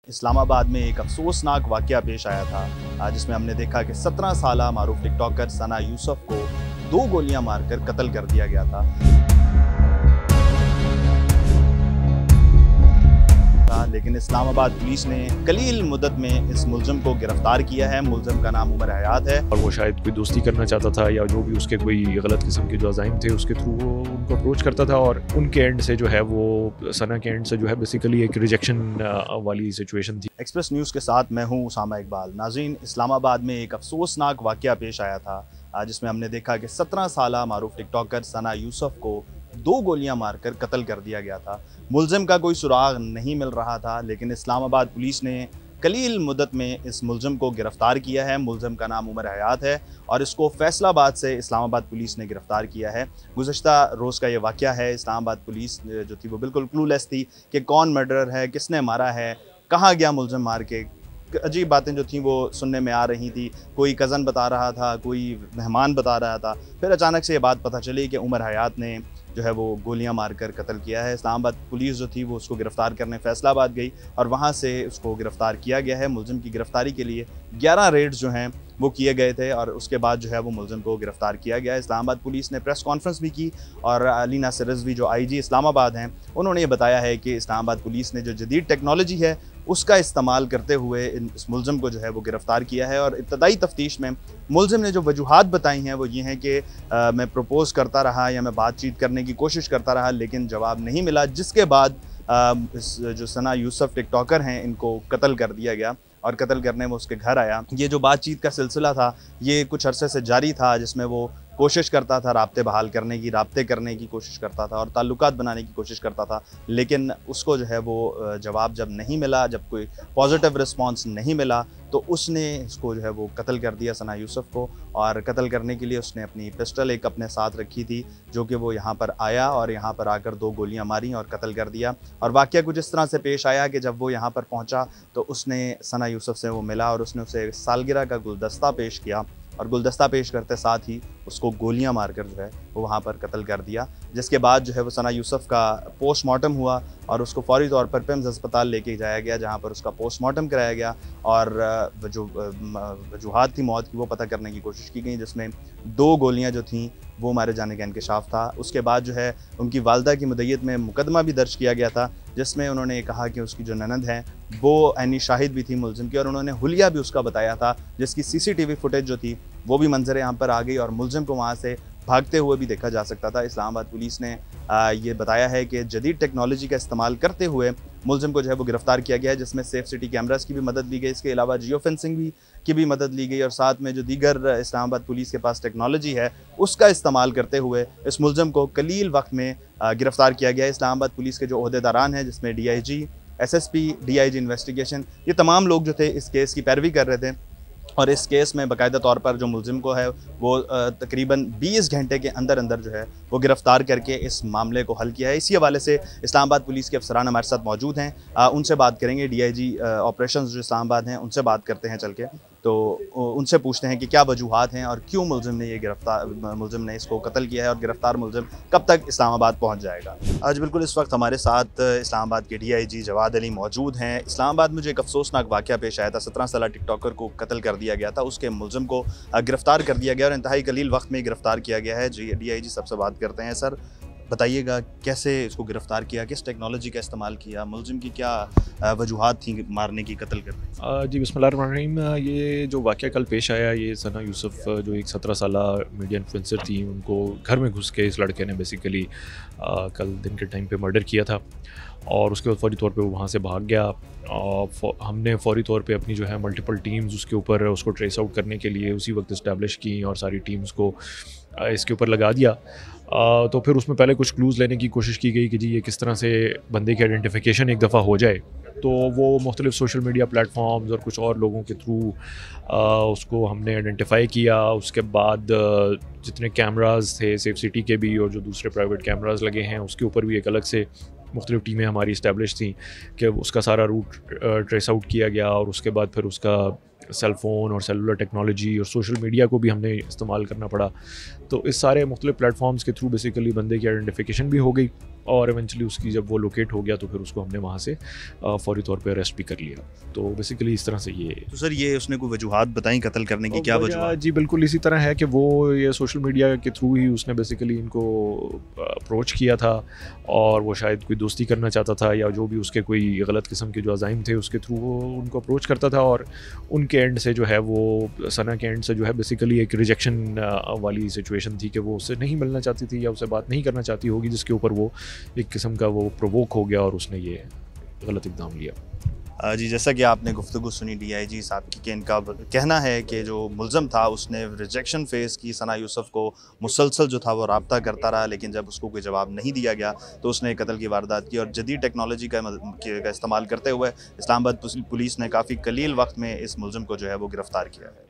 इस्लामाबाद में एक अफसोसनाक वाक़या पेश आया था जिसमें हमने देखा कि 17 साला मारूफ टिकटॉकर सना यूसुफ को 2 गोलियां मारकर कत्ल कर दिया गया था। लेकिन इस्लामाबाद पुलिस ने कलील मुद्दत में इस मुलजिम को गिरफ्तार किया है। मुलजिम का नाम उमर हयात है और वो शायद कोई दोस्ती करना चाहता था या जो भी उसके कोई गलत किस्म के जो अज़ाइम थे उसके थ्रू वो उनको अप्रोच करता था और उनके एंड से जो है वो सना के एंड से जो है बेसिकली एक रिजेक्शन वाली सिचुएशन थी। एक्सप्रेस न्यूज़ के साथ मैं हूँ उसामा इकबाल। नाज़रीन, इस्लामाबाद में एक अफसोसनाक वाक़या पेश आया था जिसमें हमने देखा कि 17 साला मारूफ टिकटॉकर सना यूसुफ को 2 गोलियां मारकर कत्ल कर दिया गया था। मुलजिम का कोई सुराग नहीं मिल रहा था, लेकिन इस्लामाबाद पुलिस ने कलील मुद्दत में इस मुलजिम को गिरफ्तार किया है। मुलजिम का नाम उमर हयात है और इसको फैसलाबाद से इस्लामाबाद पुलिस ने गिरफ्तार किया है। गुज़श्ता रोज़ का ये वाक़या है। इस्लामाबाद पुलिस जो थी वो बिल्कुल क्लूलेस थी कि कौन मर्डरर है, किसने मारा है, कहाँ गया मुलजिम मार के। अजीब बातें जो थी वो सुनने में आ रही थी। कोई कज़न बता रहा था, कोई मेहमान बता रहा था। फिर अचानक से ये बात पता चली कि उमर हयात ने जो है वो गोलियां मारकर कत्ल किया है। इस्लामाबाद पुलिस जो थी वो उसको गिरफ़्तार करने फैसलाबाद गई और वहाँ से उसको गिरफ़्तार किया गया है। मुलजिम की गिरफ़्तारी के लिए 11 रेड्स जो हैं वो किए गए थे और उसके बाद जो है वो मुलजिम को गिरफ़्तार किया गया है। इस्लामाबाद पुलिस ने प्रेस कॉन्फ्रेंस भी की और अली नासिर रिजवी जो आईजी इस्लामाबाद हैं उन्होंने ये बताया है कि इस्लामाबाद पुलिस ने जो जदीद टेक्नोलॉजी है उसका इस्तेमाल करते हुए इस मुलजिम को जो है वो गिरफ़्तार किया है। और इब्तदाई तफ्तीश में मुलजिम ने जो वजूहात बताई हैं वो ये हैं कि मैं प्रपोज़ करता रहा या मैं बातचीत करने की कोशिश करता रहा लेकिन जवाब नहीं मिला, जिसके बाद इस जो सना यूसुफ टिकटॉकर हैं इनको कत्ल कर दिया गया और कत्ल करने में उसके घर आया। ये जो बातचीत का सिलसिला था ये कुछ अरसे से जारी था, जिसमें वो कोशिश करता था राब्ते बहाल करने की, राब्ते करने की कोशिश करता था और ताल्लुकात बनाने की कोशिश करता था, लेकिन उसको जो है वो जवाब जब नहीं मिला, जब कोई पॉजिटिव रिस्पांस नहीं मिला तो उसने इसको जो है वो कत्ल कर दिया सना यूसुफ को। और कत्ल करने के लिए उसने अपनी पिस्टल एक अपने साथ रखी थी जो कि वो यहाँ पर आया और यहाँ पर आकर 2 गोलियाँ मारी और कत्ल कर दिया। और वाक़या कुछ इस तरह से पेश आया कि जब वो यहाँ पर पहुँचा तो उसने सना यूसुफ से वो मिला और उसने उसे सालगिरह का गुलदस्ता पेश किया और गुलदस्ता पेश करते साथ ही उसको गोलियां मारकर जो है वो वहाँ पर कत्ल कर दिया। जिसके बाद जो है वो सना यूसुफ का पोस्टमार्टम हुआ और उसको फौरी तौर पर पिम्स अस्पताल लेके जाया गया, जहाँ पर उसका पोस्टमार्टम कराया गया और जो वजूहात थी मौत की वो पता करने की कोशिश की गई, जिसमें 2 गोलियाँ जो थीं वो मारे जाने का इंकशाफ था। उसके बाद जो है उनकी वालदा की मुद्दत में मुकदमा भी दर्ज किया गया था, जिसमें उन्होंने ये कहा कि उसकी जो ननद है वो ऐनी शाहिद भी थी मुलजिम की और उन्होंने हुलिया भी उसका बताया था, जिसकी CCTV फुटेज जो थी वो भी मंजर यहाँ पर आ गई और मुलजिम को वहाँ से भागते हुए भी देखा जा सकता था। इस्लामाबाद पुलिस ने ये बताया है कि जदीद टेक्नोलॉजी का इस्तेमाल करते हुए मुलजिम को जो है वो गिरफ्तार किया गया है, जिसमें सेफ सिटी कैमरास की भी मदद ली गई, इसके अलावा जियो फेंसिंग की भी मदद ली गई और साथ में जो दीगर इस्लामाबाद पुलिस के पास टेक्नोलॉजी है उसका इस्तेमाल करते हुए इस मुलजिम को कलील वक्त में गिरफ्तार किया गया है। इस्लामाबाद पुलिस के जो ओहदेदारान हैं जिसमें DIG, SSP, DIG इन्वेस्टिगेशन, ये तमाम लोग जो थे इस केस की पैरवी कर रहे थे और इस केस में बाकायदा तौर पर जो मुलजिम को है वो तकरीबन 20 घंटे के अंदर अंदर जो है वो गिरफ़्तार करके इस मामले को हल किया है। इसी हवाले से इस्लामाबाद पुलिस के अफसरान हमारे साथ मौजूद हैं, उनसे बात करेंगे। DIG ऑपरेशंस जो इस्लामाबाद हैं उनसे बात करते हैं चल के, तो उनसे पूछते हैं कि क्या वजूहात हैं और क्यों मुलजिम ने इसको कत्ल किया है और गिरफ़्तार मुलजिम कब तक इस्लामाबाद पहुंच जाएगा। आज बिल्कुल इस वक्त हमारे साथ इस्लामाबाद के DIG जवाद अली मौजूद हैं। इस्लामाबाद में जो एक अफसोसनाक वाक़या पेश आया था, 17 साला टिकटॉकर को कत्ल कर दिया गया था, उसके मुलजिम को गिरफ़्तार कर दिया गया और इंतहाई कलील वक्त में गिरफ़्तार किया गया है। DIG सबसे बात करते हैं। सर बताइएगा कैसे इसको गिरफ़्तार किया, किस टेक्नोलॉजी का इस्तेमाल किया, मुलजिम की क्या वजूहात थी मारने की, कत्ल करने? जी बिस्मिल्लाहिर्रहमानिर्रहीम। ये जो वाक़या कल पेश आया, ये सना यूसुफ जो एक 17 साला मीडिया इन्फ्लुएंसर थी, उनको घर में घुस के इस लड़के ने बेसिकली कल दिन के टाइम पे मर्डर किया था और उसके बाद फौरी तौर पे वो वहाँ से भाग गया। और हमने फौरी तौर पे अपनी जो है मल्टीपल टीम्स उसके ऊपर उसको ट्रेस आउट करने के लिए उसी वक्त इस्टेब्लिश की और सारी टीम्स को इसके ऊपर लगा दिया। तो फिर उसमें पहले कुछ क्लूज़ लेने की कोशिश की गई कि जी ये किस तरह से बंदे की आइडेंटिफिकेशन एक दफ़ा हो जाए, तो वो मुख्तलिफ़ सोशल मीडिया प्लेटफॉर्म्स और कुछ और लोगों के थ्रू उसको हमने आइडेंटिफाई किया। उसके बाद जितने कैमरास थे सेफ सिटी के भी और जो दूसरे प्राइवेट कैमरास लगे हैं उसके ऊपर भी एक अलग से मुख्तलिफ़ टीमें हमारी इस्टेब्लिश थी कि उसका सारा रूट ट्रेस आउट किया गया और उसके बाद फिर उसका सेल फ़ोन और सेलुलर टेक्नोलॉजी और सोशल मीडिया को भी हमने इस्तेमाल करना पड़ा। तो इस सारे मुख्तलिफ़ प्लेटफॉर्म्स के थ्रू बेसिकली बंदे की आइडेंटिफिकेशन भी हो गई और इवेंचुअली उसकी जब वो लोकेट हो गया तो फिर उसको हमने वहाँ से फौरी तौर पे अरेस्ट भी कर लिया। तो बेसिकली इस तरह से ये। तो सर ये उसने कोई वजूहात बताई कत्ल करने की, क्या वजूहात? जी बिल्कुल इसी तरह है कि वो ये सोशल मीडिया के थ्रू ही उसने बेसिकली इनको अप्रोच किया था और वो शायद कोई दोस्ती करना चाहता था या जो भी उसके कोई गलत किस्म के जो अज़ाइम थे उसके थ्रू वो उनको अप्रोच करता था। और उनके एंड से जो है वो सना के एंड से जो है बेसिकली एक रिजेक्शन वाली सिचुएशन थी कि वो उससे नहीं मिलना चाहती थी या उससे बात नहीं करना चाहती होगी, जिसके ऊपर वो एक किस्म का वो प्रोवोक हो गया और उसने ये गलत इक़दाम लिया। जी, जैसा कि आपने गुफ्तगू सुनी डीआईजी साहब की कि इनका कहना है कि जो मुल्ज़म था उसने रिजेक्शन फेस की, सना यूसुफ को मुसलसल जो था वो राब्ता करता रहा, लेकिन जब उसको कोई जवाब नहीं दिया गया तो उसने कत्ल की वारदात की। और जदीद टेक्नोलॉजी का इस्तेमाल करते हुए इस्लामाबाद पुलिस ने काफ़ी कलील वक्त में इस मुल्ज़म को जो है वो गिरफ़्तार किया है।